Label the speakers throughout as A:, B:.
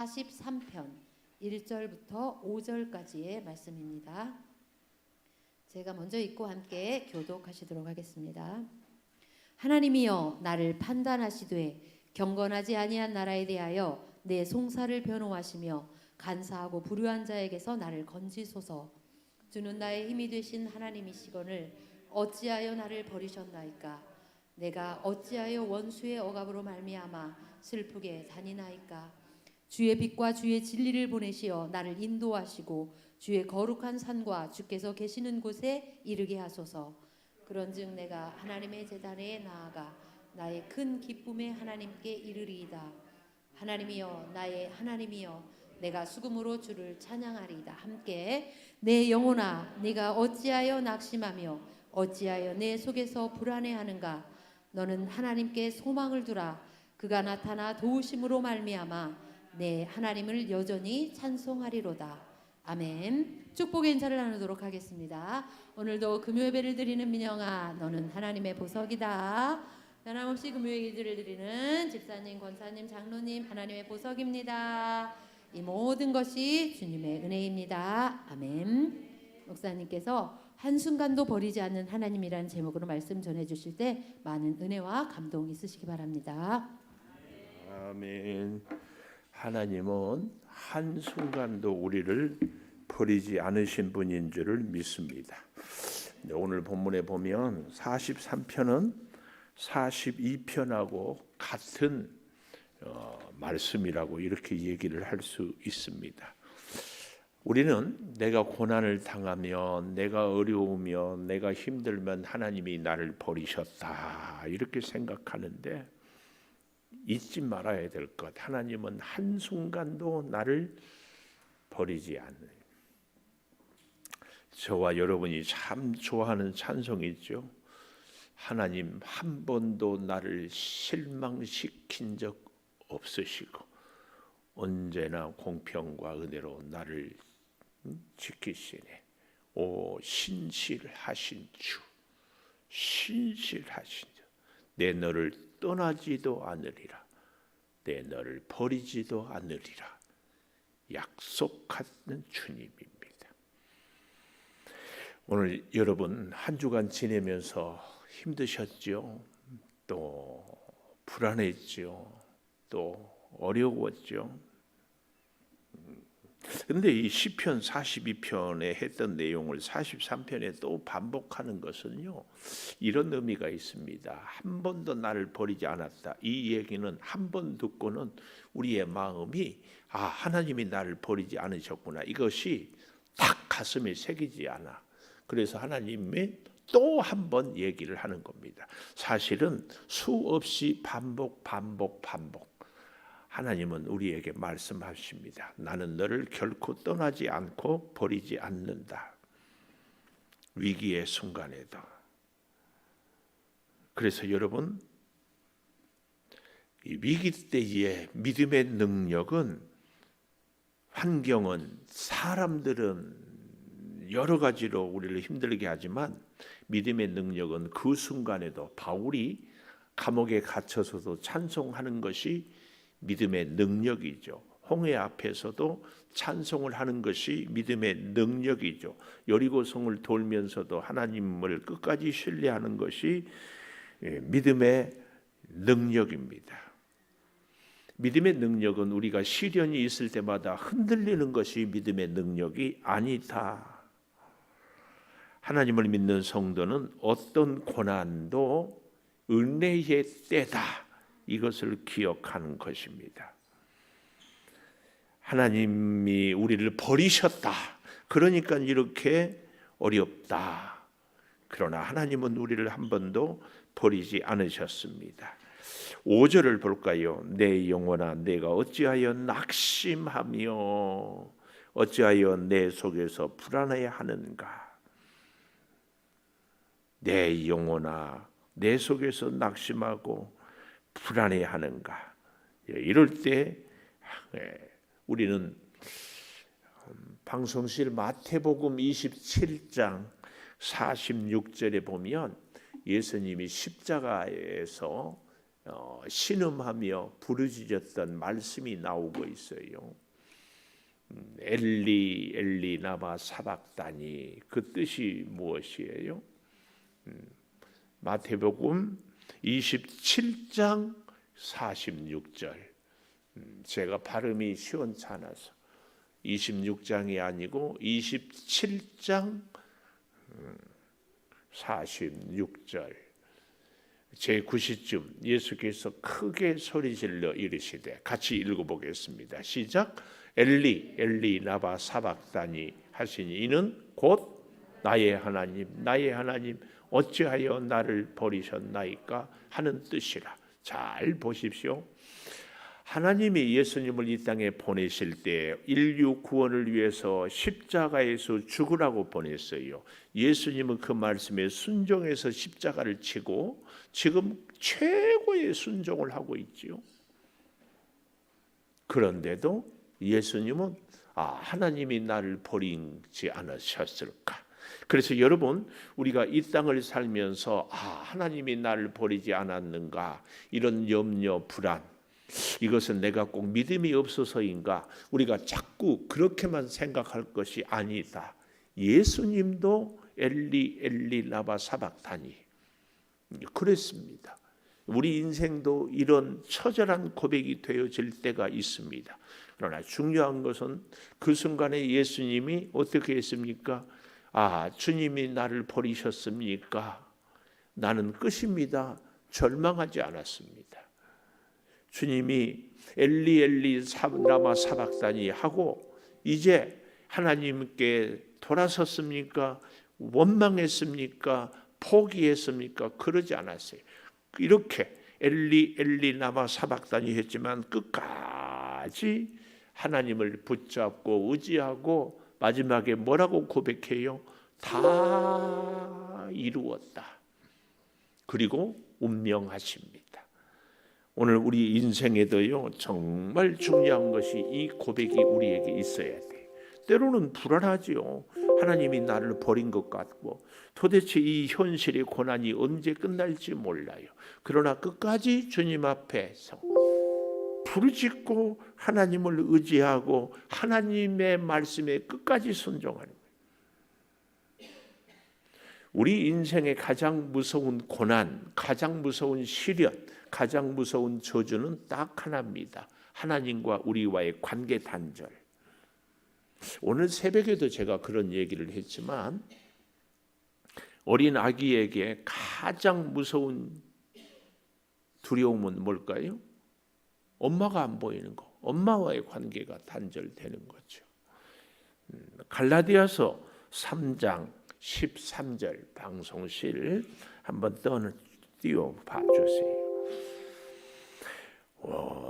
A: 43편 1절부터 5절까지의 말씀입니다. 제가 먼저 읽고 함께 교독하시도록 하겠습니다. 하나님이여 나를 판단하시되 경건하지 아니한 나라에 대하여 내 송사를 변호하시며 간사하고 불의한 자에게서 나를 건지소서. 주는 나의 힘이 되신 하나님이시거늘 어찌하여 나를 버리셨나이까. 내가 어찌하여 원수의 억압으로 말미암아 슬프게 다니나이까. 주의 빛과 주의 진리를 보내시어 나를 인도하시고 주의 거룩한 산과 주께서 계시는 곳에 이르게 하소서. 그런즉 내가 하나님의 제단에 나아가 나의 큰 기쁨의 하나님께 이르리이다. 하나님이여 나의 하나님이여 내가 수금으로 주를 찬양하리이다. 함께 내 영혼아 네가 어찌하여 낙심하며 어찌하여 내 속에서 불안해하는가. 너는 하나님께 소망을 두라. 그가 나타나 도우심으로 말미암아 내 하나님을 여전히 찬송하리로다. 아멘. 축복의 인사를 나누도록 하겠습니다. 오늘도 금요예배를 드리는 민영아 너는 하나님의 보석이다. 변함없이 금요일 기도를 드리는 집사님, 권사님, 장로님 하나님의 보석입니다. 이 모든 것이 주님의 은혜입니다. 아멘. 목사님께서 한순간도 버리지 않는 하나님이라는 제목으로 말씀 전해주실 때 많은 은혜와 감동 있으시기 바랍니다.
B: 아멘. 하나님은 한순간도 우리를 버리지 않으신 분인 줄을 믿습니다. 오늘 본문에 보면 43편은 42편하고 같은 말씀이라고 이렇게 얘기를 할 수 있습니다. 우리는 내가 고난을 당하면, 내가 어려우면, 내가 힘들면 하나님이 나를 버리셨다 이렇게 생각하는데 잊지 말아야 될 것, 하나님은 한순간도 나를 버리지 않는. 저와 여러분이 참 좋아하는 찬송이 있죠. 하나님 한 번도 나를 실망시킨 적 없으시고 언제나 공평과 은혜로 나를 지키시네. 오 신실하신 주, 신실하신 주, 내 너를 떠나지도 않으리라, 내 너를 버리지도 않으리라 약속하는 주님입니다. 오늘 여러분 한 주간 지내면서 힘드셨죠? 또 불안했죠? 또 어려웠죠? 그런데 이 시편 42편에 했던 내용을 43편에 또 반복하는 것은요, 이런 의미가 있습니다. 한 번도 나를 버리지 않았다. 이 얘기는 한 번 듣고는 우리의 마음이 하나님이 나를 버리지 않으셨구나, 이것이 딱 가슴에 새기지 않아. 그래서 하나님이 또 한 번 얘기를 하는 겁니다. 사실은 수없이 반복 하나님은 우리에게 말씀하십니다. 나는 너를 결코 떠나지 않고 버리지 않는다. 위기의 순간에도. 그래서 여러분, 이 위기 때의 믿음의 능력은, 환경은, 사람들은 여러 가지로 우리를 힘들게 하지만 믿음의 능력은 그 순간에도, 바울이 감옥에 갇혀서도 찬송하는 것이 믿음의 능력이죠. 홍해 앞에서도 찬송을 하는 것이 믿음의 능력이죠. 여리고성을 돌면서도 하나님을 끝까지 신뢰하는 것이 믿음의 능력입니다. 믿음의 능력은 우리가 시련이 있을 때마다 흔들리는 것이 믿음의 능력이 아니다. 하나님을 믿는 성도는 어떤 고난도 은혜의 때다, 이것을 기억하는 것입니다. 하나님이 우리를 버리셨다, 그러니까 이렇게 어렵다. 그러나 하나님은 우리를 한 번도 버리지 않으셨습니다. 5절을 볼까요? 내 영혼아 내가 어찌하여 낙심하며 어찌하여 내 속에서 불안해하는가. 내 영혼아 내 속에서 낙심하고 불안해하는가. 이럴 때 우리는 방송실 마태복음 27장 46절에 보면 예수님이 십자가에서 신음하며 부르짖었던 말씀이 나오고 있어요. 엘리 엘리 라마 사박다니, 그 뜻이 무엇이에요? 마태복음 27장 46절. 제가 발음이 시원찮아서 26장이 아니고 27장 46절. 제9시쯤 예수께서 크게 소리질러 이르시되, 같이 읽어보겠습니다. 시작. 엘리 엘리 라마 사박다니 하시니, 이는 곧 나의 하나님 나의 하나님 어찌하여 나를 버리셨나이까 하는 뜻이라. 잘 보십시오. 하나님이 예수님을 이 땅에 보내실 때 인류 구원을 위해서 십자가에서 죽으라고 보냈어요. 예수님은 그 말씀에 순종해서 십자가를 치고 지금 최고의 순종을 하고 있지요. 그런데도 예수님은 하나님이 나를 버리지 않으셨을까? 그래서 여러분, 우리가 이 땅을 살면서 하나님이 나를 버리지 않았는가, 이런 염려, 불안, 이것은 내가 꼭 믿음이 없어서인가, 우리가 자꾸 그렇게만 생각할 것이 아니다. 예수님도 엘리 엘리 라마 사박다니 그랬습니다. 우리 인생도 이런 처절한 고백이 되어질 때가 있습니다. 그러나 중요한 것은 그 순간에 예수님이 어떻게 했습니까? 주님이 나를 버리셨습니까? 나는 끝입니다. 절망하지 않았습니다. 주님이 엘리 엘리 라마 사박다니 하고 이제 하나님께 돌아섰습니까? 원망했습니까? 포기했습니까? 그러지 않았어요. 이렇게 엘리 엘리 라마 사박다니 했지만 끝까지 하나님을 붙잡고 의지하고 마지막에 뭐라고 고백해요? 다 이루었다. 그리고 운명하십니다. 오늘 우리 인생에도요, 정말 중요한 것이 이 고백이 우리에게 있어야 돼. 때로는 불안하지요. 하나님이 나를 버린 것 같고 도대체 이 현실의 고난이 언제 끝날지 몰라요. 그러나 끝까지 주님 앞에서 부르짖고 하나님을 의지하고 하나님의 말씀에 끝까지 순종하는 거예요. 우리 인생의 가장 무서운 고난, 가장 무서운 시련, 가장 무서운 저주는 딱 하나입니다. 하나님과 우리와의 관계 단절. 오늘 새벽에도 제가 그런 얘기를 했지만, 어린 아기에게 가장 무서운 두려움은 뭘까요? 엄마가 안 보이는 거, 엄마와의 관계가 단절되는 거죠. 갈라디아서 3장 13절 방송실 한번 띄워봐 주세요.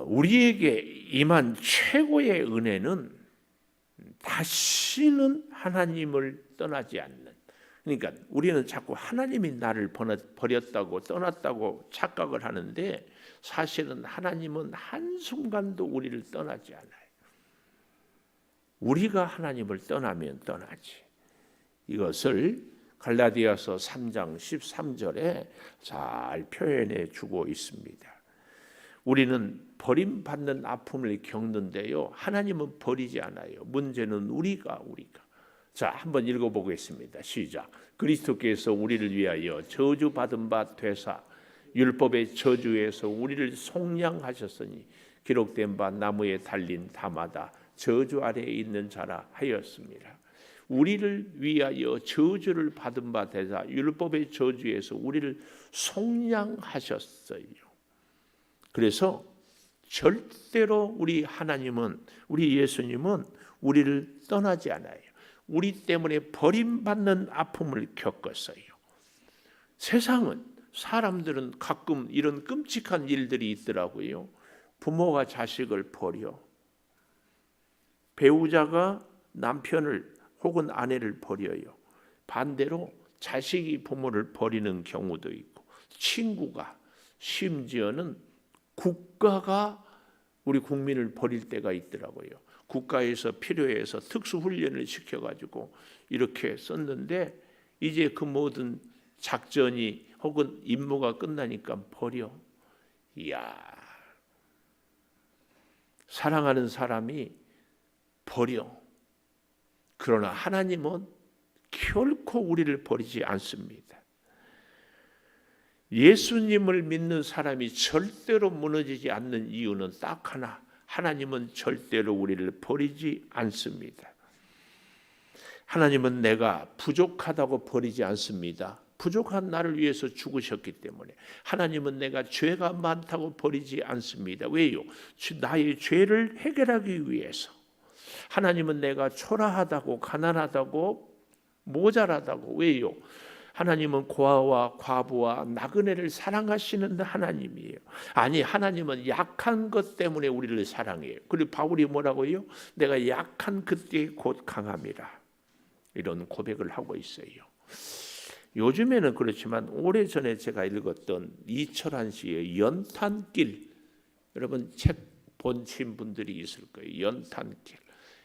B: 우리에게 임한 최고의 은혜는 다시는 하나님을 떠나지 않는, 그러니까 우리는 자꾸 하나님이 나를 버렸다고 떠났다고 착각을 하는데, 사실은 하나님은 한순간도 우리를 떠나지 않아요. 우리가 하나님을 떠나면 떠나지. 이것을 갈라디아서 3장 13절에 잘 표현해 주고 있습니다. 우리는 버림받는 아픔을 겪는데요, 하나님은 버리지 않아요. 문제는 우리가. 자, 한번 읽어보겠습니다. 시작. 그리스도께서 우리를 위하여 저주받은 바 되사 율법의 저주에서 우리를 속량하셨으니 기록된 바 나무에 달린 다마다 저주 아래에 있는 자라 하였습니다. 우리를 위하여 저주를 받은 바 되사 율법의 저주에서 우리를 속량하셨어요. 그래서 절대로 우리 하나님은, 우리 예수님은 우리를 떠나지 않아요. 우리 때문에 버림받는 아픔을 겪었어요. 세상은, 사람들은 가끔 이런 끔찍한 일들이 있더라고요. 부모가 자식을 버려, 배우자가 남편을 혹은 아내를 버려요. 반대로 자식이 부모를 버리는 경우도 있고, 친구가, 심지어는 국가가 우리 국민을 버릴 때가 있더라고요. 국가에서 필요해서 특수훈련을 시켜가지고 이렇게 썼는데, 이제 그 모든 작전이 혹은 임무가 끝나니까 버려. 이야, 사랑하는 사람이 버려. 그러나 하나님은 결코 우리를 버리지 않습니다. 예수님을 믿는 사람이 절대로 무너지지 않는 이유는 딱 하나, 하나님은 절대로 우리를 버리지 않습니다. 하나님은 내가 부족하다고 버리지 않습니다. 부족한 나를 위해서 죽으셨기 때문에. 하나님은 내가 죄가 많다고 버리지 않습니다. 왜요? 나의 죄를 해결하기 위해서. 하나님은 내가 초라하다고, 가난하다고, 모자라다고. 왜요? 하나님은 고아와 과부와 나그네를 사랑하시는 하나님이에요. 아니, 하나님은 약한 것 때문에 우리를 사랑해요. 그리고 바울이 뭐라고요? 내가 약한 그때 곧 강함이라. 이런 고백을 하고 있어요. 요즘에는 그렇지만 오래전에 제가 읽었던 이철환 씨의 연탄길, 여러분 책 보신 분들이 있을 거예요. 연탄길.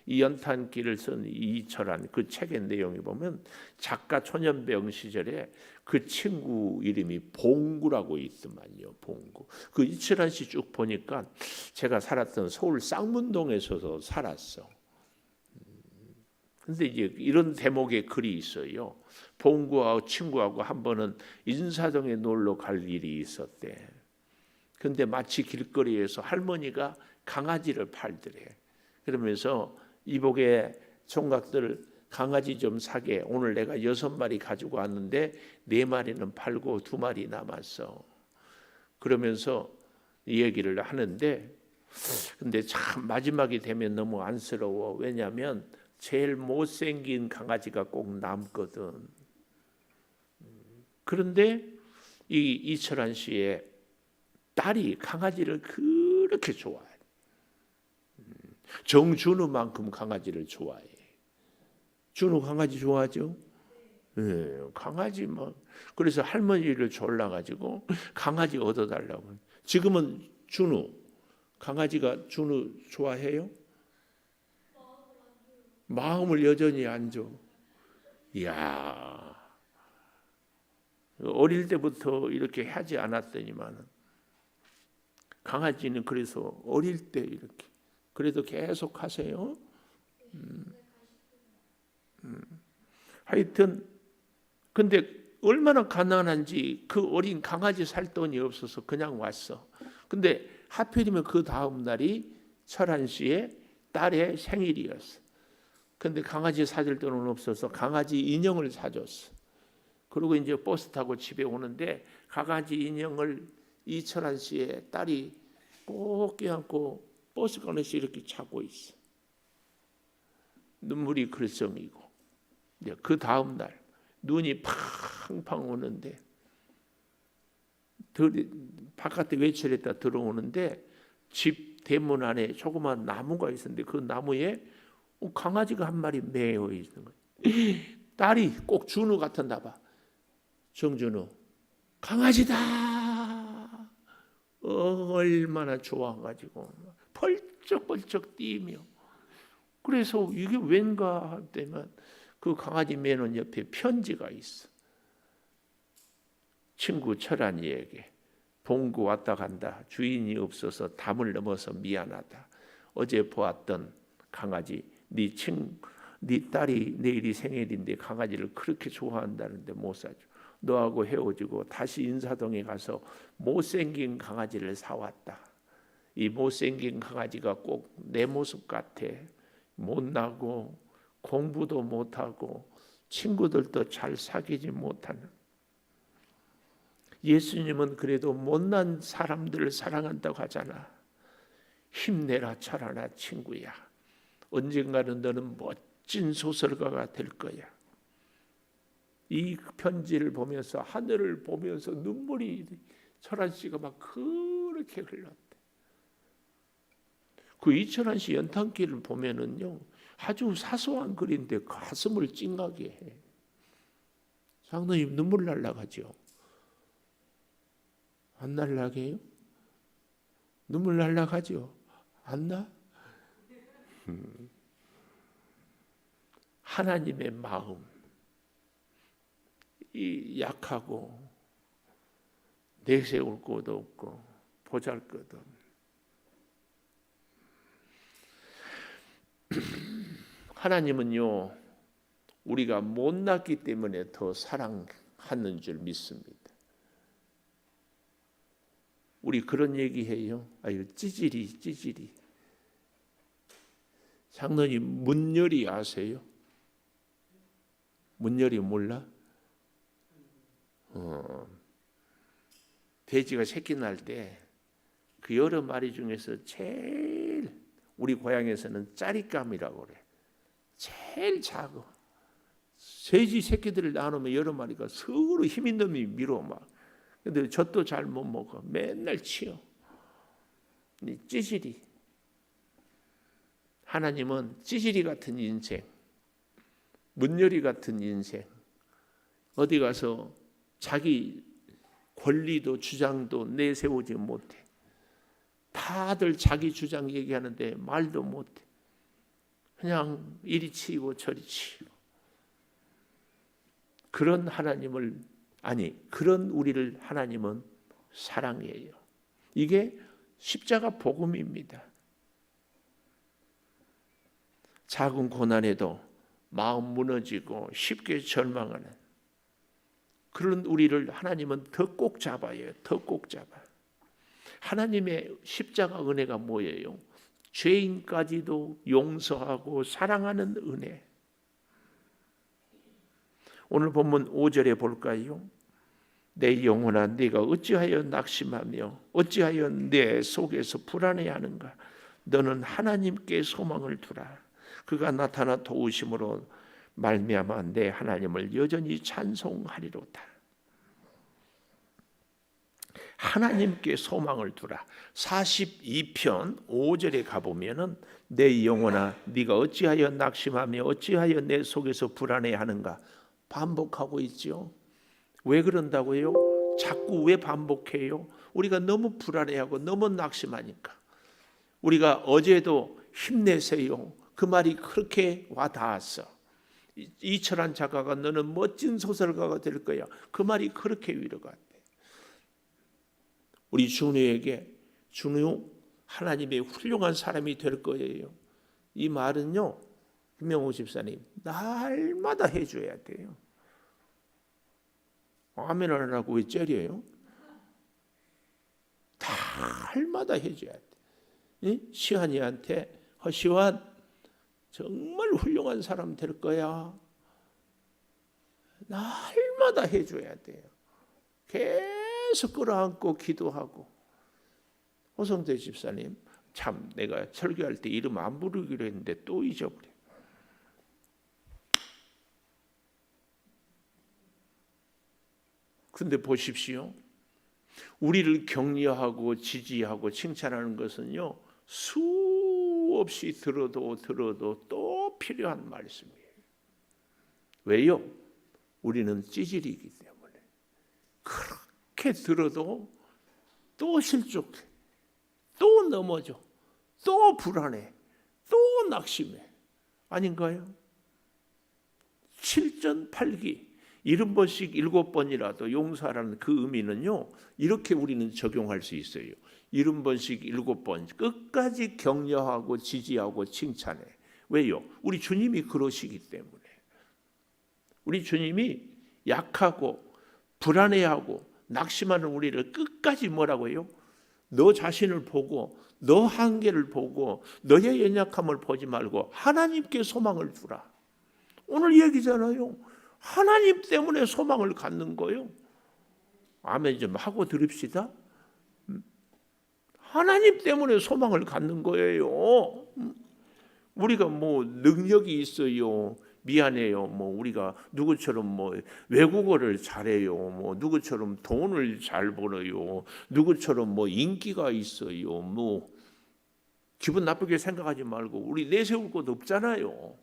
B: 이 연탄길을 쓴 이철환, 그 책의 내용이 보면 작가 초년병 시절에 그 친구 이름이 봉구라고 있더만요. 봉구. 그 이철환 씨 쭉 보니까 제가 살았던 서울 쌍문동에서 살았어. 근데 이제 이런 대목의 글이 있어요. 봉구하고 친구하고 한 번은 인사동에 놀러 갈 일이 있었대. 근데 마치 길거리에서 할머니가 강아지를 팔더래. 그러면서 이복의 총각들 강아지 좀 사게. 오늘 내가 6마리 가지고 왔는데 4마리는 팔고 2마리 남았어. 그러면서 이 얘기를 하는데, 근데 참 마지막이 되면 너무 안쓰러워. 왜냐하면 제일 못생긴 강아지가 꼭 남거든. 그런데 이 이철환 씨의 딸이 강아지를 그렇게 좋아해. 정준우만큼 강아지를 좋아해. 준우 강아지 좋아하죠? 네, 강아지 막. 그래서 할머니를 졸라가지고 강아지 얻어달라고. 지금은 준우, 강아지가 준우 좋아해요? 마음을 여전히 안 줘. 이야, 어릴 때부터 이렇게 하지 않았더니만 강아지는 그래서 어릴 때 이렇게 그래도 계속 하세요. 하여튼 근데 얼마나 가난한지 그 어린 강아지 살 돈이 없어서 그냥 왔어. 근데 하필이면 그 다음 날이 철한 씨의 딸의 생일이었어. 근데 강아지 사줄 돈은 없어서 강아지 인형을 사줬어. 그리고 이제 버스 타고 집에 오는데 강아지 인형을 이철한 씨의 딸이 꼭 껴안고 버스 안에서 이렇게 자고 있어. 눈물이 글썽이고. 그 다음 날 눈이 팡팡 오는데 바깥에 외출했다 들어오는데 집 대문 안에 조그만 나무가 있었는데 그 나무에 강아지가 한 마리 매여 있는 거예요. 딸이 꼭 준우 같았나 봐. 정준우, 강아지다. 얼마나 좋아가지고 펄쩍펄쩍 뛰며. 그래서 이게 왠가 하면 그 강아지 매는 옆에 편지가 있어. 친구 철한이에게. 봉구 왔다 간다. 주인이 없어서 담을 넘어서 미안하다. 어제 보았던 강아지, 네 딸이 내일이 생일인데 강아지를 그렇게 좋아한다는데 못 사줘. 너하고 헤어지고 다시 인사동에 가서 못생긴 강아지를 사왔다. 이 못생긴 강아지가 꼭 내 모습 같아. 못나고 공부도 못하고 친구들도 잘 사귀지 못하는. 예수님은 그래도 못난 사람들을 사랑한다고 하잖아. 힘내라 철하나 친구야. 언젠가는 너는 멋진 소설가가 될 거야. 이 편지를 보면서 하늘을 보면서 눈물이 철한 씨가 막 그렇게 흘렀대. 그 이철한 씨 연탄길을 보면은요 아주 사소한 글인데 가슴을 찡하게 해. 장로님 눈물 날라가죠. 안 날라게요? 눈물 날라가죠. 안 나? 하나님의 마음, 이 약하고 내세울 곳도 없고 보잘것없는. 하나님은요, 우리가 못났기 때문에 더 사랑하는 줄 믿습니다. 우리 그런 얘기해요. 아유, 찌질이. 장로님, 문열이 아세요? 문열이 몰라? 돼지가 새끼 날 때 그 여러 마리 중에서 제일 우리 고향에서는 짜릿감이라고 그래. 제일 작아. 돼지 새끼들을 낳아놓으면 여러 마리가 서로 힘있는 놈이 밀어 막. 근데 젖도 잘 못 먹어. 맨날 치여. 찌질이. 하나님은 찌질이 같은 인생, 문열이 같은 인생, 어디 가서 자기 권리도 주장도 내세우지 못해. 다들 자기 주장 얘기하는데 말도 못해. 그냥 이리 치이고 저리 치이고. 그런 하나님을, 그런 우리를 하나님은 사랑해요. 이게 십자가 복음입니다. 작은 고난에도 마음 무너지고 쉽게 절망하는 그런 우리를 하나님은 더 꼭 잡아요. 더 꼭 잡아. 하나님의 십자가 은혜가 뭐예요? 죄인까지도 용서하고 사랑하는 은혜. 오늘 본문 5절에 볼까요? 내 영혼아, 네가 어찌하여 낙심하며 어찌하여 내 속에서 불안해하는가? 너는 하나님께 소망을 두라. 그가 나타나 도우심으로 말미암아 내 하나님을 여전히 찬송하리로다. 하나님께 소망을 두라. 42편 5절에 가보면은 내 영혼아 네가 어찌하여 낙심하며 어찌하여 내 속에서 불안해하는가 반복하고 있죠. 왜 그런다고요? 자꾸 왜 반복해요? 우리가 너무 불안해하고 너무 낙심하니까. 우리가 어제도 힘내세요. 그 말이 그렇게 와닿았어. 이철한 작가가 너는 멋진 소설가가 될 거야. 그 말이 그렇게 위로가 돼. 우리 준우에게 준우 하나님의 훌륭한 사람이 될 거예요. 이 말은요, 김명호 집사님 날마다 해줘야 돼요. 아멘 안 하고 왜 째려요? 날마다 해줘야 돼. 시환이한테 시환 정말 훌륭한 사람 될 거야. 날마다 해줘야 돼요. 계속 끌어안고 기도하고. 호성대 집사님, 참 내가 설교할 때 이름 안 부르기로 했는데 또 잊어버려. 근데 보십시오. 우리를 격려하고 지지하고 칭찬하는 것은요, 수없이 들어도 또 필요한 말씀이에요. 왜요? 우리는 찌질이기 때문에. 그렇게 들어도 또 실족해, 또 넘어져, 또 불안해, 또 낙심해. 아닌가요? 7전 8기 70번씩 7번이라도 용서하라는 그 의미는요, 이렇게 우리는 적용할 수 있어요. 70번씩 7번 끝까지 격려하고 지지하고 칭찬해. 왜요? 우리 주님이 그러시기 때문에. 우리 주님이 약하고 불안해하고 낙심하는 우리를 끝까지 뭐라고 해요? 너 자신을 보고 너 한계를 보고 너의 연약함을 보지 말고 하나님께 소망을 두라. 오늘 얘기잖아요. 하나님 때문에 소망을 갖는 거예요. 아멘 좀 하고 들읍시다. 하나님 때문에 소망을 갖는 거예요. 우리가 뭐 능력이 있어요. 미안해요. 뭐 우리가 누구처럼 뭐 외국어를 잘해요. 뭐 누구처럼 돈을 잘 벌어요. 누구처럼 뭐 인기가 있어요. 뭐 기분 나쁘게 생각하지 말고 우리 내세울 것 없잖아요.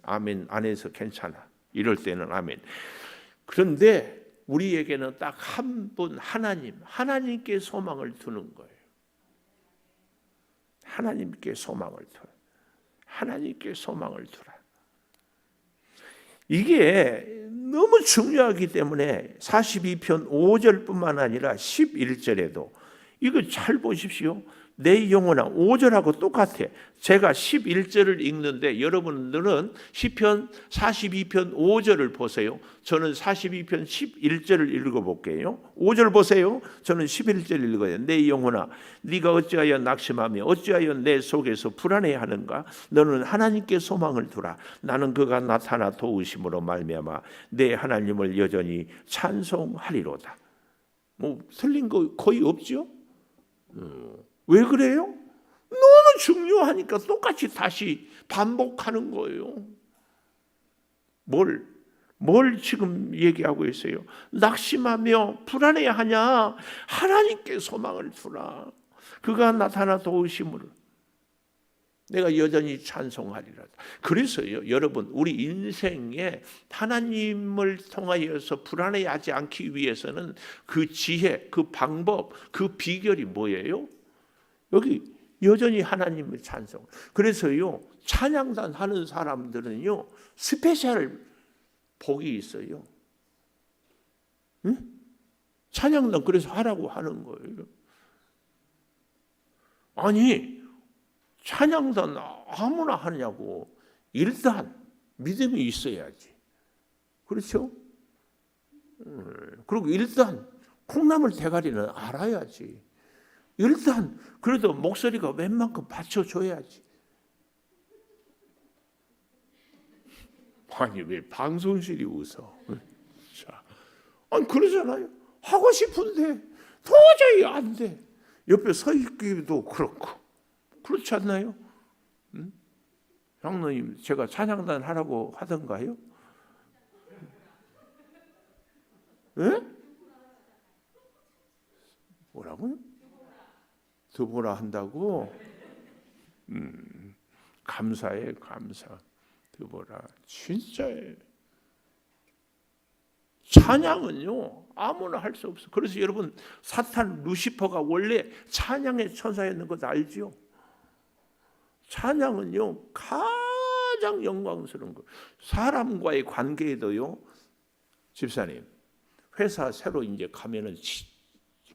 B: 아멘 안 해서 괜찮아. 이럴 때는 아멘. 그런데 우리에게는 딱 한 분 하나님께 소망을 두는 거예요. 하나님께 소망을 두라. 하나님께 소망을 두라. 이게 너무 중요하기 때문에 42편 5절뿐만 아니라 11절에도 이거 잘 보십시오. 내 영혼아, 5절하고 똑같아. 제가 11절을 읽는데 여러분들은 시편 42편 5절을 보세요. 저는 42편 11절을 읽어볼게요. 5절 보세요. 저는 11절 읽어요. 내 영혼아, 네가 어찌하여 낙심하며 어찌하여 내 속에서 불안해하는가? 너는 하나님께 소망을 두라. 나는 그가 나타나 도우심으로 말미암아 내 하나님을 여전히 찬송하리로다. 뭐 틀린 거 거의 없죠? 왜 그래요? 너무 중요하니까 똑같이 다시 반복하는 거예요. 뭘 지금 얘기하고 있어요? 낙심하며 불안해하냐? 하나님께 소망을 두라. 그가 나타나 도우심으로 내가 여전히 찬송하리라. 그래서요, 여러분, 우리 인생에 하나님을 통하여서 불안해하지 않기 위해서는 그 지혜, 그 방법, 그 비결이 뭐예요? 여기 여전히 하나님을 찬송. 그래서요, 찬양단 하는 사람들은요, 스페셜 복이 있어요. 응? 찬양단 그래서 하라고 하는 거예요. 아니, 찬양단 아무나 하냐고. 일단 믿음이 있어야지. 그렇죠? 그리고 일단 콩나물 대가리는 알아야지. 일단 그래도 목소리가 웬만큼 받쳐줘야지. 아니 왜 방송실이 웃어? 자, 아니 그러잖아요. 하고 싶은데 도저히 안 돼. 옆에 서 있기도 그렇고 그렇지 않나요? 응? 장로님 제가 찬양단 하라고 하던가요? 예? 뭐라고요? 드보라 한다고? 감사해 감사. 드보라 진짜예요. 찬양은요 아무나 할 수 없어. 그래서 여러분 사탄 루시퍼가 원래 찬양의 천사였는 것 알죠? 찬양은요 가장 영광스러운 거. 사람과의 관계에도요, 집사님 회사 새로 이제 가면은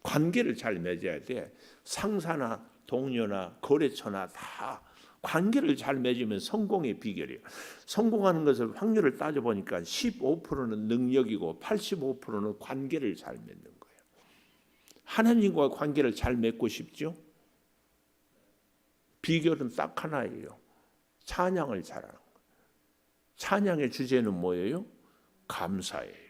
B: 관계를 잘 맺어야 돼. 상사나 동료나 거래처나 다 관계를 잘 맺으면 성공의 비결이에요. 성공하는 것을 확률을 따져보니까 15%는 능력이고 85%는 관계를 잘 맺는 거예요. 하나님과 관계를 잘 맺고 싶죠? 비결은 딱 하나예요. 찬양을 잘하는 거예요. 찬양의 주제는 뭐예요? 감사예요.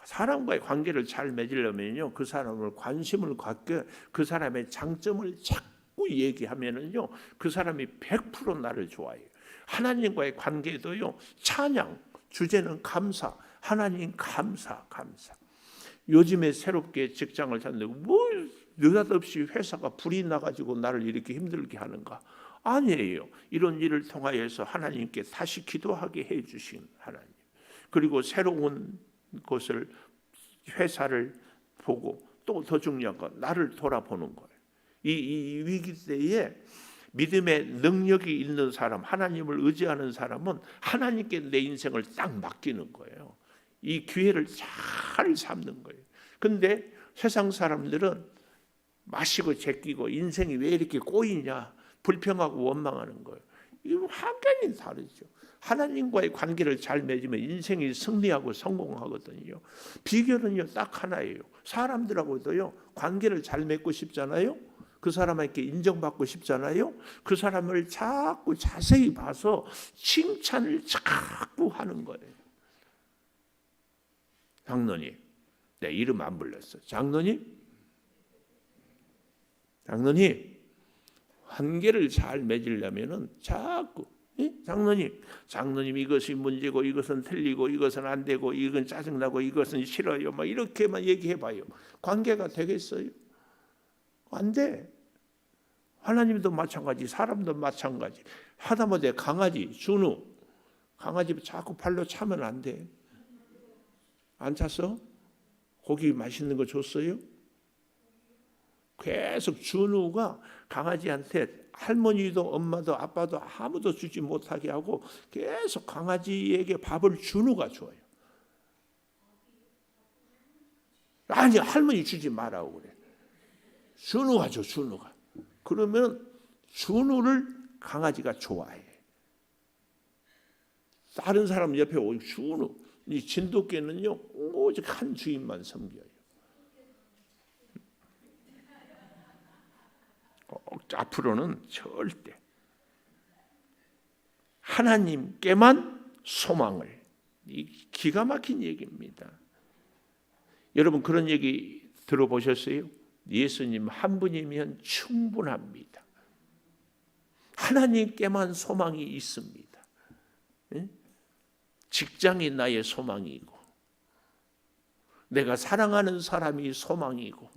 B: 사람과의 관계를 잘 맺으려면요, 그 사람을 관심을 갖게 그 사람의 장점을 자꾸 얘기하면은요, 그 사람이 100% 나를 좋아해요. 하나님과의 관계도요, 찬양 주제는 감사. 하나님 감사. 요즘에 새롭게 직장을 찾는데 뭐 느닷없이 회사가 불이 나가지고 나를 이렇게 힘들게 하는가? 아니에요. 이런 일을 통하여서 하나님께 다시 기도하게 해주신 하나님. 그리고 새로운 곳을 회사를 보고 또 더 중요한 건 나를 돌아보는 거예요. 이 위기 때에 믿음의 능력이 있는 사람, 하나님을 의지하는 사람은 하나님께 내 인생을 딱 맡기는 거예요. 이 기회를 잘 삼는 거예요. 근데 세상 사람들은 마시고 제끼고 인생이 왜 이렇게 꼬이냐, 불평하고 원망하는 거예요. 이거 완전히 다르죠. 하나님과의 관계를 잘 맺으면 인생이 승리하고 성공하거든요. 비결은요 딱 하나예요. 사람들하고도요 관계를 잘 맺고 싶잖아요. 그 사람에게 인정받고 싶잖아요. 그 사람을 자꾸 자세히 봐서 칭찬을 자꾸 하는 거예요. 장로님, 내 이름 안 불렀어. 장로님, 관계를 잘 맺으려면은 자꾸 장로님 이것이 문제고 이것은 틀리고 이것은 안 되고 이건 짜증나고 이것은 싫어요. 막 이렇게만 얘기해봐요. 관계가 되겠어요? 안 돼. 하나님도 마찬가지, 사람도 마찬가지. 하다못해 강아지, 준우, 강아지 자꾸 발로 차면 안 돼. 안 찼어? 고기 맛있는 거 줬어요? 계속 준우가 강아지한테 할머니도 엄마도 아빠도 아무도 주지 못하게 하고 계속 강아지에게 밥을 준우가 줘요. 아니, 할머니 주지 말라고 그래. 준우가 줘, 준우가. 그러면 준우를 강아지가 좋아해. 다른 사람 옆에 오고 준우. 이 진돗개는요 오직 한 주인만 섬겨요. 앞으로는 절대 하나님께만 소망을. 이 기가 막힌 얘기입니다. 여러분 그런 얘기 들어보셨어요? 예수님 한 분이면 충분합니다. 하나님께만 소망이 있습니다. 직장이 나의 소망이고, 내가 사랑하는 사람이 소망이고,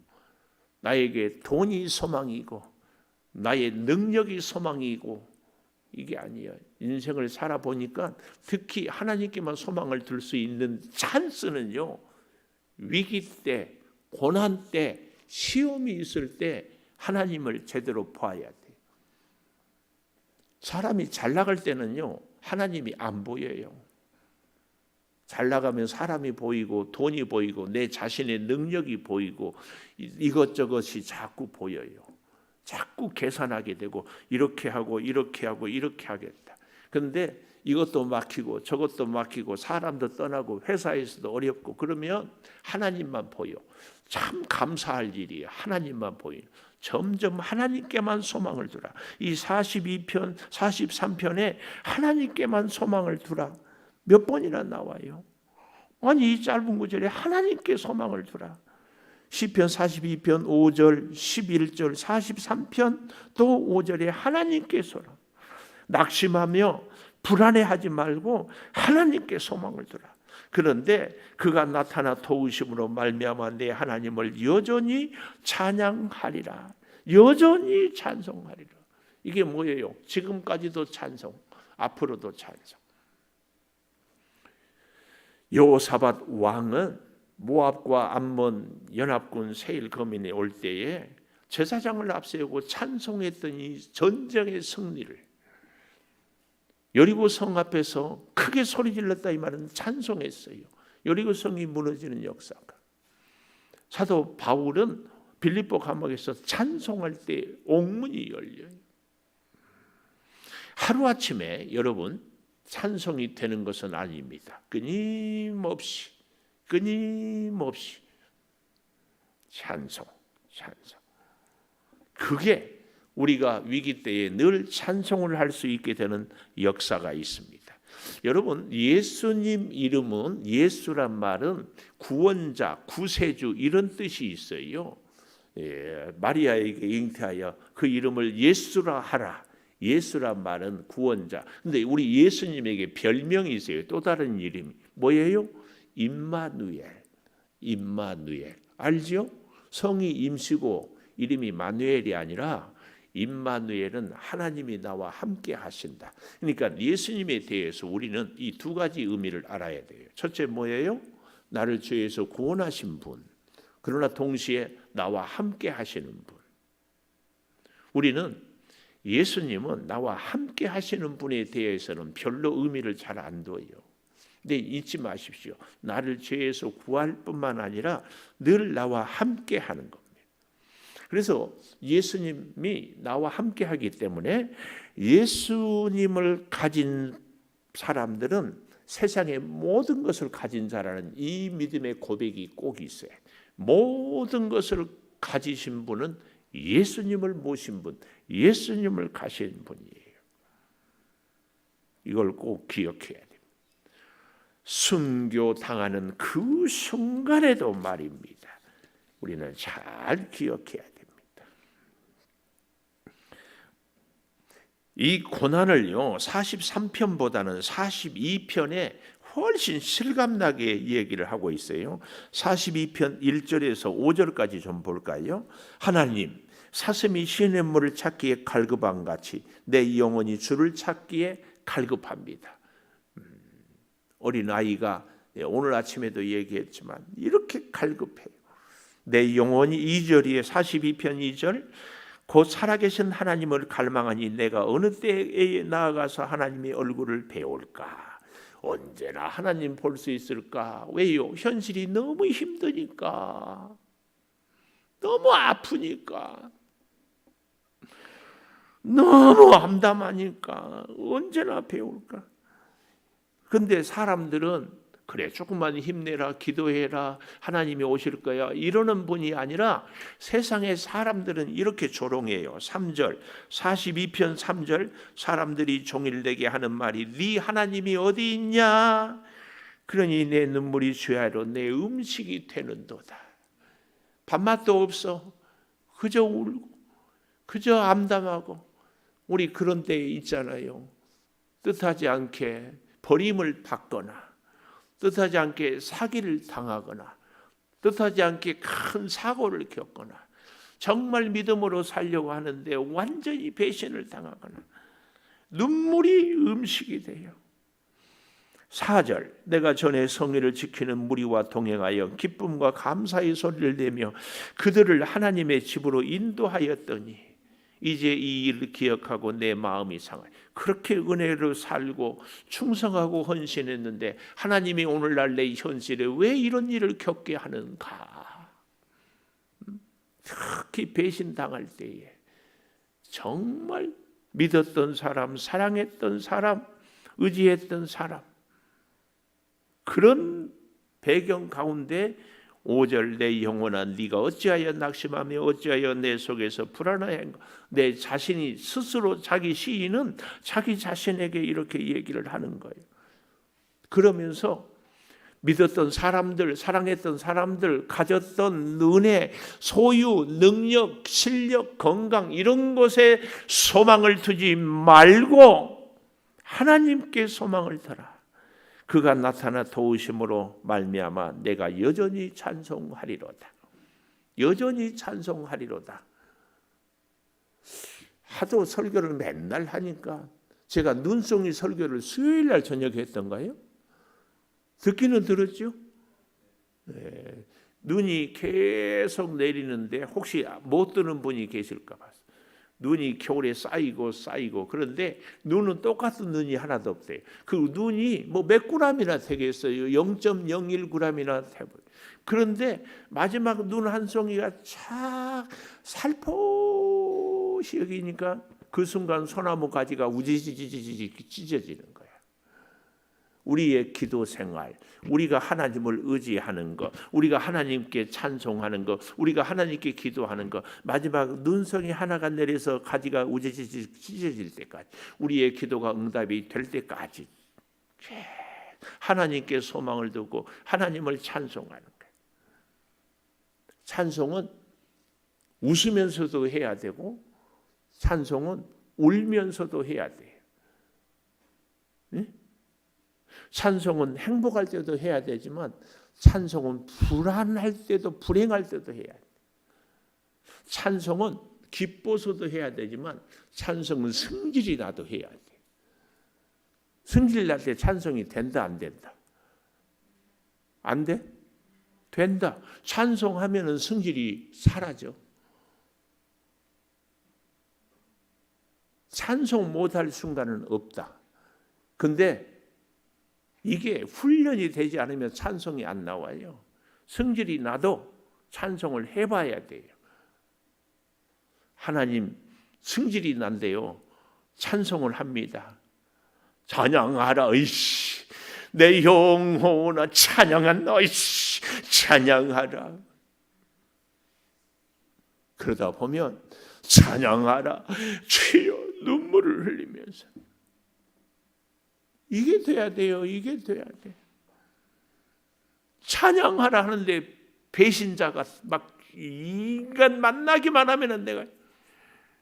B: 나에게 돈이 소망이고, 나의 능력이 소망이고, 이게 아니에요. 인생을 살아보니까 특히 하나님께만 소망을 둘 수 있는 찬스는요, 위기 때, 고난 때, 시험이 있을 때 하나님을 제대로 봐야 돼요. 사람이 잘 나갈 때는요, 하나님이 안 보여요. 잘 나가면 사람이 보이고 돈이 보이고 내 자신의 능력이 보이고 이것저것이 자꾸 보여요. 자꾸 계산하게 되고 이렇게 하고 이렇게 하고 이렇게 하겠다. 그런데 이것도 막히고 저것도 막히고 사람도 떠나고 회사에서도 어렵고 그러면 하나님만 보여. 참 감사할 일이에요. 하나님만 보여. 점점 하나님께만 소망을 두라. 이 42편, 43편에 하나님께만 소망을 두라. 몇 번이나 나와요. 아니 이 짧은 구절에 하나님께 소망을 두라. 시편 42편 5절, 11절, 43편 또 5절에 하나님께 소라. 낙심하며 불안해하지 말고 하나님께 소망을 두라. 그런데 그가 나타나 도우심으로 말미암아 내 하나님을 여전히 찬양하리라. 여전히 찬송하리라. 이게 뭐예요? 지금까지도 찬송, 앞으로도 찬송. 여호사밧 왕은 모압과 암몬 연합군 세일 거민이 올 때에 제사장을 앞세우고 찬송했던 이 전쟁의 승리를, 여리고 성 앞에서 크게 소리 질렀다 이 말은 찬송했어요. 여리고 성이 무너지는 역사가. 사도 바울은 빌립보 감옥에서 찬송할 때 옥문이 열려요. 하루아침에 여러분 찬송이 되는 것은 아닙니다. 끊임없이 찬송. 그게 우리가 위기 때에 늘 찬송을 할 수 있게 되는 역사가 있습니다. 여러분 예수님 이름은, 예수란 말은 구원자, 구세주 이런 뜻이 있어요. 마리아에게 잉태하여 그 이름을 예수라 하라. 예수란 말은 구원자. 근데 우리 예수님에게 별명이 있어요. 또 다른 이름이 뭐예요? 임마누엘. 알죠? 성이 임시고 이름이 마누엘이 아니라 임마누엘은 하나님이 나와 함께 하신다. 그러니까 예수님에 대해서 우리는 이 두 가지 의미를 알아야 돼요. 첫째 뭐예요? 나를 죄에서 구원하신 분. 그러나 동시에 나와 함께 하시는 분. 우리는 예수님은 나와 함께 하시는 분에 대해서는 별로 의미를 잘 안 둬요. 근데 잊지 마십시오. 나를 죄에서 구할 뿐만 아니라 늘 나와 함께 하는 겁니다. 그래서 예수님이 나와 함께 하기 때문에 예수님을 가진 사람들은 세상의 모든 것을 가진 자라는 이 믿음의 고백이 꼭 있어요. 모든 것을 가지신 분은 예수님을 모신 분, 예수님을 가신 분이에요. 이걸 꼭 기억해야 됩니다. 순교당하는 그 순간에도 말입니다. 우리는 잘 기억해야 됩니다. 이 고난을요 43편보다는 42편에 훨씬 실감나게 얘기를 하고 있어요. 42편 1절에서 5절까지 좀 볼까요? 하나님, 사슴이 시냇물을 찾기에 갈급함같이 내 영혼이 주를 찾기에 갈급합니다. 어린아이가 오늘 아침에도 얘기했지만 이렇게 갈급해요. 내 영혼이 2절이에 42편 2절 곧 살아계신 하나님을 갈망하니 내가 어느 때에 나아가서 하나님의 얼굴을 배울까? 언제나 하나님 볼 수 있을까? 왜요? 현실이 너무 힘드니까, 너무 아프니까, 너무 암담하니까 언제나 배울까? 근데 사람들은 그래 조금만 힘내라, 기도해라, 하나님이 오실 거야 이러는 분이 아니라 세상의 사람들은 이렇게 조롱해요. 3절 42편 3절 사람들이 종일 내게 하는 말이 네 하나님이 어디 있냐? 그러니 내 눈물이 주야로 내 음식이 되는도다. 밥맛도 없어. 그저 울고 그저 암담하고. 우리 그런 때에 있잖아요. 뜻하지 않게 버림을 받거나 뜻하지 않게 사기를 당하거나 뜻하지 않게 큰 사고를 겪거나 정말 믿음으로 살려고 하는데 완전히 배신을 당하거나 눈물이 음식이 돼요. 4절 내가 전에 성회를 지키는 무리와 동행하여 기쁨과 감사의 소리를 내며 그들을 하나님의 집으로 인도하였더니 이제 이 일을 기억하고 내 마음이 상하여. 그렇게 은혜로 살고 충성하고 헌신했는데 하나님이 오늘날 내 현실에 왜 이런 일을 겪게 하는가? 특히 배신당할 때에 정말 믿었던 사람, 사랑했던 사람, 의지했던 사람, 그런 배경 가운데 5절 내 영혼아 네가 어찌하여 낙심하며 어찌하여 내 속에서 불안해한가? 내 자신이 스스로 자기 시인은 자기 자신에게 이렇게 얘기를 하는 거예요. 그러면서 믿었던 사람들, 사랑했던 사람들, 가졌던 은혜, 소유, 능력, 실력, 건강 이런 것에 소망을 두지 말고 하나님께 소망을 두라. 그가 나타나 도우심으로 말미암아 내가 여전히 찬송하리로다. 여전히 찬송하리로다. 하도 설교를 맨날 하니까 제가 눈송이 설교를 수요일 날 저녁에 했던가요? 듣기는 들었죠? 네. 눈이 계속 내리는데 혹시 못 듣는 분이 계실까 봐서 눈이 겨울에 쌓이고 그런데 눈은 똑같은 눈이 하나도 없대요. 그 눈이 뭐 몇 그램이나 되겠어요. 0.01g이나 되고. 그런데 마지막 눈 한 송이가 착 살포시 여기니까 그 순간 소나무 가지가 우지지지지 찢어지는 거야. 우리의 기도 생활, 우리가 하나님을 의지하는 것, 우리가 하나님께 찬송하는 것, 우리가 하나님께 기도하는 것, 마지막 눈송이 하나가 내려서 가지가 우지지지 찢어질 때까지, 우리의 기도가 응답이 될 때까지 하나님께 소망을 두고 하나님을 찬송하는 거예요. 찬송은 웃으면서도 해야 되고 찬송은 울면서도 해야 돼요. 네? 찬송은 행복할 때도 해야 되지만 찬송은 불안할 때도 불행할 때도 해야 돼. 찬송은 기뻐서도 해야 되지만 찬송은 승질이 나도 해야 돼. 승질 날 때 찬송이 된다 안 된다? 안 돼? 된다. 찬송하면은 승질이 사라져. 찬송 못할 순간은 없다. 근데 이게 훈련이 되지 않으면 찬송이 안 나와요. 성질이 나도 찬송을 해봐야 돼요. 하나님 성질이 난데요. 찬송을 합니다. 찬양하라 이씨 내 영혼아 찬양한다 이씨 찬양하라. 그러다 보면 찬양하라 주여 눈물을 흘리면서 이게 돼야 돼요. 이게 돼야 돼. 찬양하라 하는데 배신자가 막 인간 만나기만 하면은 내가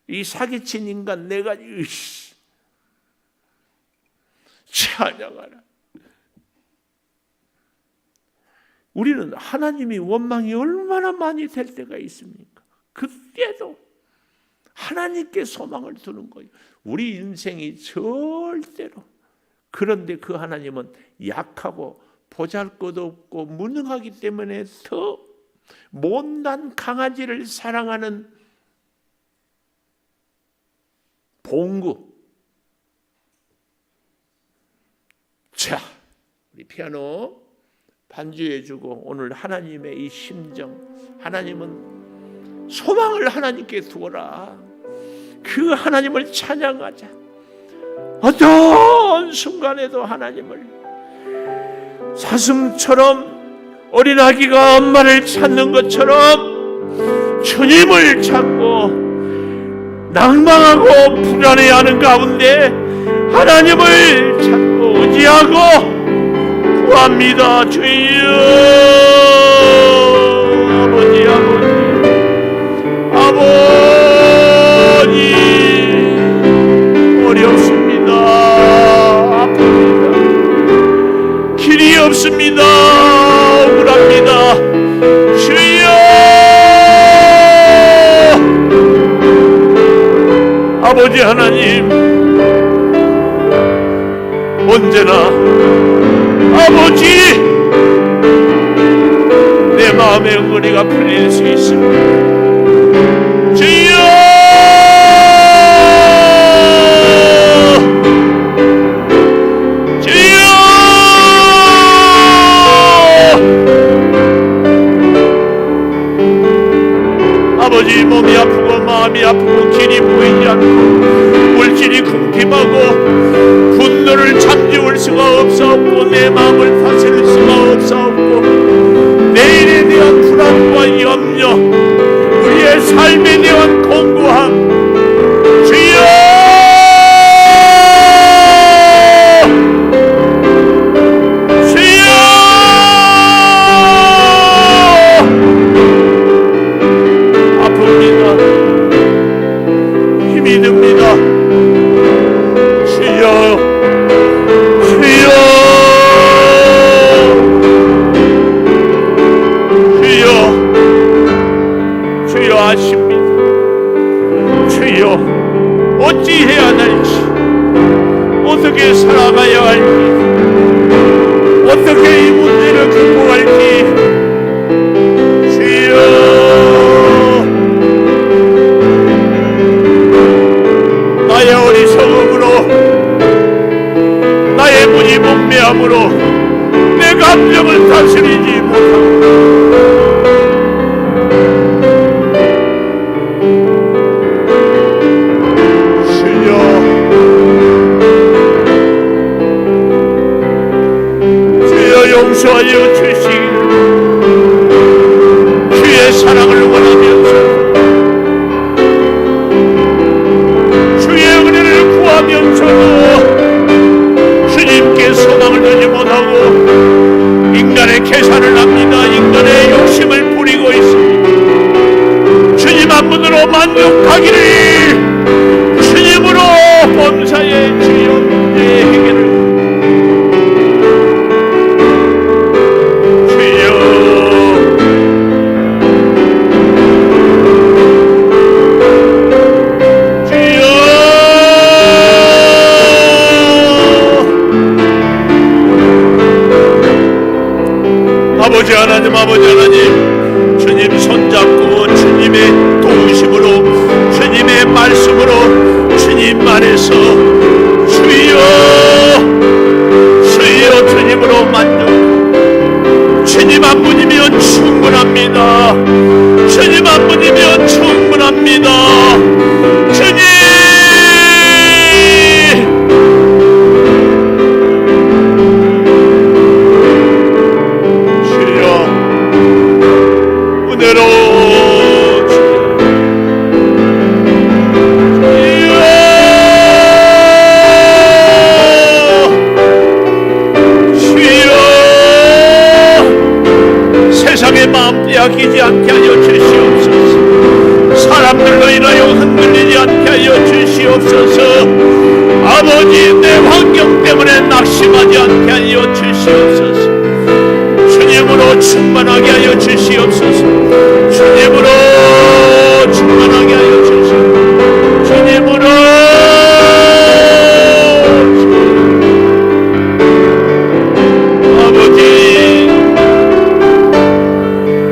B: 이 사기친 인간 내가 찬양하라. 우리는 하나님이 원망이 얼마나 많이 될 때가 있습니까? 그때도 하나님께 소망을 두는 거예요. 우리 인생이 절대로. 그런데 그 하나님은 약하고 보잘것없고 무능하기 때문에 더 못난 강아지를 사랑하는 봉구. 자, 우리 피아노 반주해주고 오늘 하나님의 이 심정, 하나님은 소망을 하나님께 두어라. 그 하나님을 찬양하자. 어떤 순간에도 하나님을 사슴처럼 어린아기가 엄마를 찾는 것처럼 주님을 찾고 낭망하고 불안해하는 가운데 하나님을 찾고 의지하고 구합니다. 주여. 아버지, 아버지, 어렵습니다. 아픕니다. 길이 없습니다. 억울합니다. 주여. 아버지 하나님, 언제나 아버지, 내 마음의 응어리가 풀릴 수 있습니다. 주여. 주여. 아버지, 몸이 아프고 마음이 아프고 길이 보이지 않고 물질이 궁핍하고 분노를 잠재울 수가 없사옵고 내 마음을 다스릴 수가 없사옵고 내일에 대한 불안과 염려, 우리의 삶에 대한 공고함, 주여. 주여. 아픕니다. 힘이 듭니다. 주여. 주여. 주여. 주여 아십니다. 주여, 어찌해야 할지, 어떻게 살아가야 할지, 어떻게 이 문제를 극복할지, 주여. 나의 어리석음으로, 나의 무지몽매함으로 내 감정을 다스리지 못합니다. 주여. 주여 용서하여 주시기, 주의 사랑을 원하면서 주의 은혜를 구하면서도 주님께 소망을 두지 못하고 인간의 계산을 합니다. 인간의 욕심을 부리고 있습니다. 주님 한 분으로 만족하기를, 주님으로 범사의 주여 문제의 해결을, 주여. 주여. 아버지 하나님, 아버지 하나님, 주님 손잡고 주님의 도우심으로, 주님의 말씀으로, 주님 안에서 주여, 주여 주님으로 만족. 주님 한 분이면 충분합니다. 주님 한 분이면 충분합니다. 주님. 세상의 마음 빼앗기지 않게 하여 주시옵소서. 사람들로 인하여 흔들리지 않게 하여 주시옵소서. 아버지, 내 환경 때문에 낙심하지 않게 하여 주시옵소서. 주님으로 충만하게 하여 주시옵소서. 주님으로 충만하게 하여 주시옵소서. 주님으로.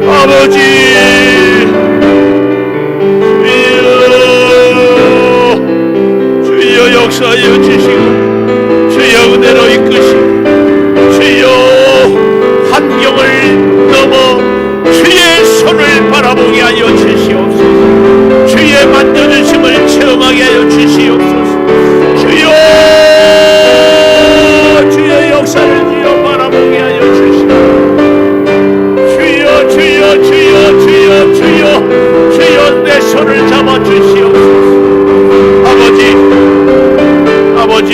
B: 아버지, 주여, 주여. 주여 역사하여 주시고 주여 은혜로 이끄시고 주여 환경을 넘어 주의 손을 바라보게 하여 주시옵소서. 주의 만져주심을 체험하게 하여 주시옵소서. 주의 역사를 주여 바라보게 하여 주시옵소서. 주여 내 손을 잡아 주시옵소서. 아버지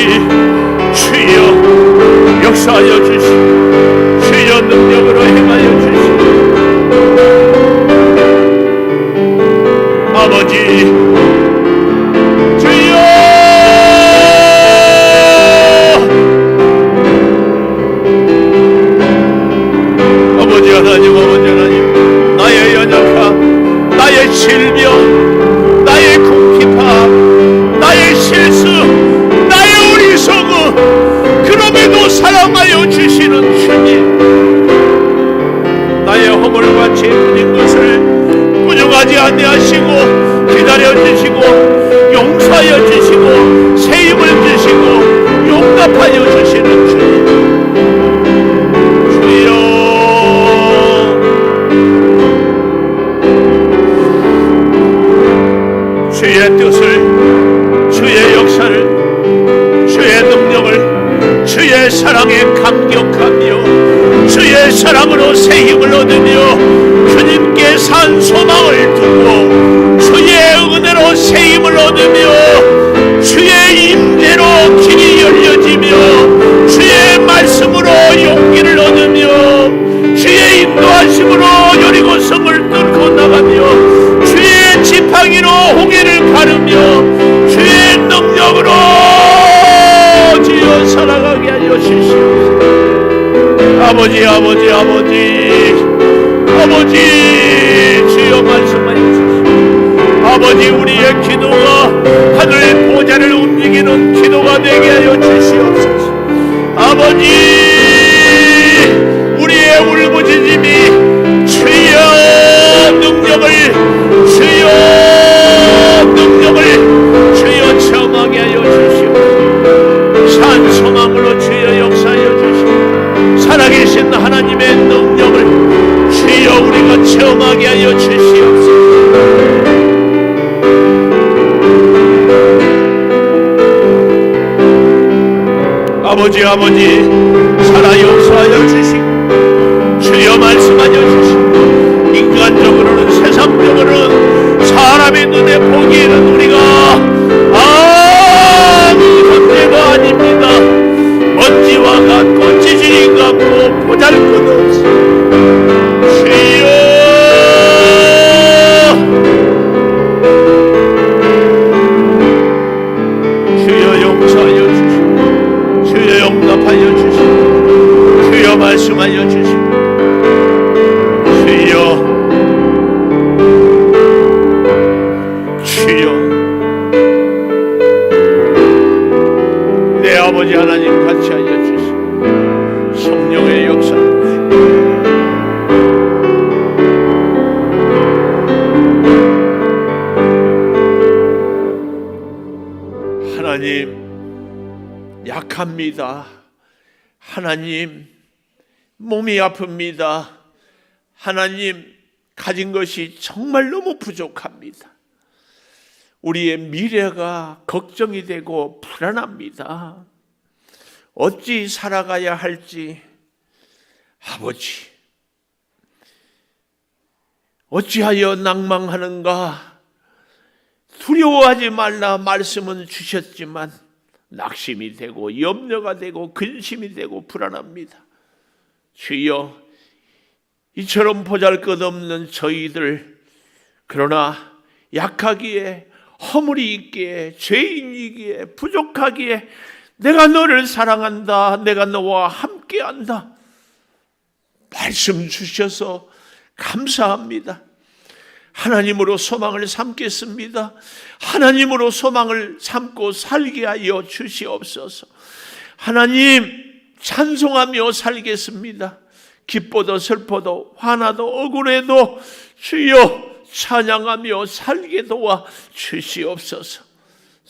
B: 주여 역사하여 주시고 주여 능력으로 행하여 주시고 아버지 주여 아버지 하나님 나의 연약함 나의 질병 나의 궁핍함 나의 실수 나의 어리석음 그럼에도 사랑하여 주시는 주님 나의 허물과 죄 묻은 것을 부정하지 아니하시고 기다려주시고 용서하여 주시고 세임을 주시고 용납하여 주시는 주님 주의 뜻을 주의 역사를 주의 능력을 주의 사랑에 감격하며 주의 사랑으로 새 힘을 얻으며 주님께 산 소망을 두고 주의 은혜로 새 힘을 얻으며 주의 임재로 길이 열려지며 주의 말씀으로 용기를 얻으며 주의 인도하심으로 여리고성을 뚫고 나가며 주의 지팡이로 홍해를 가르며 주의 능력으로 주여 살아가게 하여 주시옵소서. 아버지 주여 말씀하여 주시옵소서. 아버지 우리의 기도가 하늘 보좌를 움직이는 기도가 되게 하여 주시옵소서. 아버지 우리의 울부짖음이 주여 능력을 주여 체험하게 하여 주시옵소서. 산 소망으로 주여 역사하여 주시고 살아계신 하나님의 능력을 주여 우리가 체험하게 하여 주시옵소서. 아버지 살아 역사하여 주시고 주여 말씀하여 주시고 인간적으로는 세상적으로는 사람의 눈에 보기에는 우리가 아무 존재가 아닙니다. 먼지와 같고 지진이 같고 보잘것없어 주여 용서하여 주시고 주여 용납하여 주시고 주여 말씀하여 주시고 내 아버지 하나님 같이 하여 주시고 성령의 역사를 하나님 약합니다. 하나님 몸이 아픕니다. 하나님 가진 것이 정말 너무 부족합니다. 우리의 미래가 걱정이 되고 불안합니다. 어찌 살아가야 할지 아버지 어찌하여 낭망하는가. 두려워하지 말라 말씀은 주셨지만 낙심이 되고 염려가 되고 근심이 되고 불안합니다. 주여 이처럼 보잘것없는 저희들 그러나 약하기에 허물이 있기에 죄인이기에 부족하기에 내가 너를 사랑한다. 내가 너와 함께한다. 말씀 주셔서 감사합니다. 하나님으로 소망을 삼겠습니다. 하나님으로 소망을 삼고 살게 하여 주시옵소서. 하나님 찬송하며 살겠습니다. 기뻐도 슬퍼도 화나도 억울해도 주여 찬양하며 살게 도와 주시옵소서.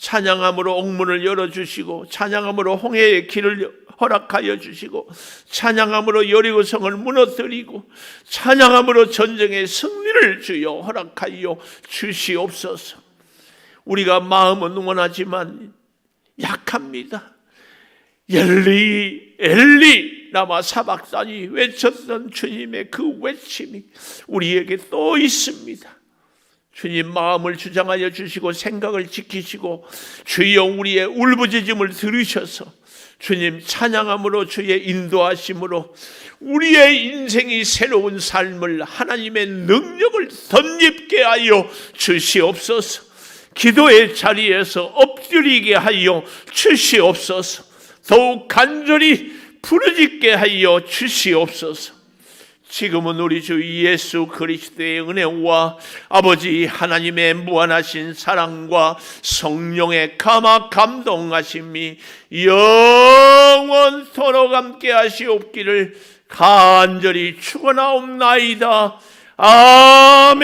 B: 찬양함으로 옥문을 열어주시고 찬양함으로 홍해의 길을 허락하여 주시고 찬양함으로 여리고성을 무너뜨리고 찬양함으로 전쟁의 승리를 주여 허락하여 주시옵소서. 우리가 마음은 원하지만 약합니다. 엘리 엘리 라마 사박산이 외쳤던 주님의 그 외침이 우리에게 또 있습니다. 주님 마음을 주장하여 주시고 생각을 지키시고 주여 우리의 울부짖음을 들으셔서 주님 찬양함으로 주의 인도하심으로 우리의 인생이 새로운 삶을 하나님의 능력을 덧입게 하여 주시옵소서. 기도의 자리에서 엎드리게 하여 주시옵소서. 더욱 간절히 부르짖게 하여 주시옵소서. 지금은 우리 주 예수 그리스도의 은혜와 아버지 하나님의 무한하신 사랑과 성령의 감동하심이 영원토록 함께 하시옵기를 간절히 축원하옵나이다. 아멘.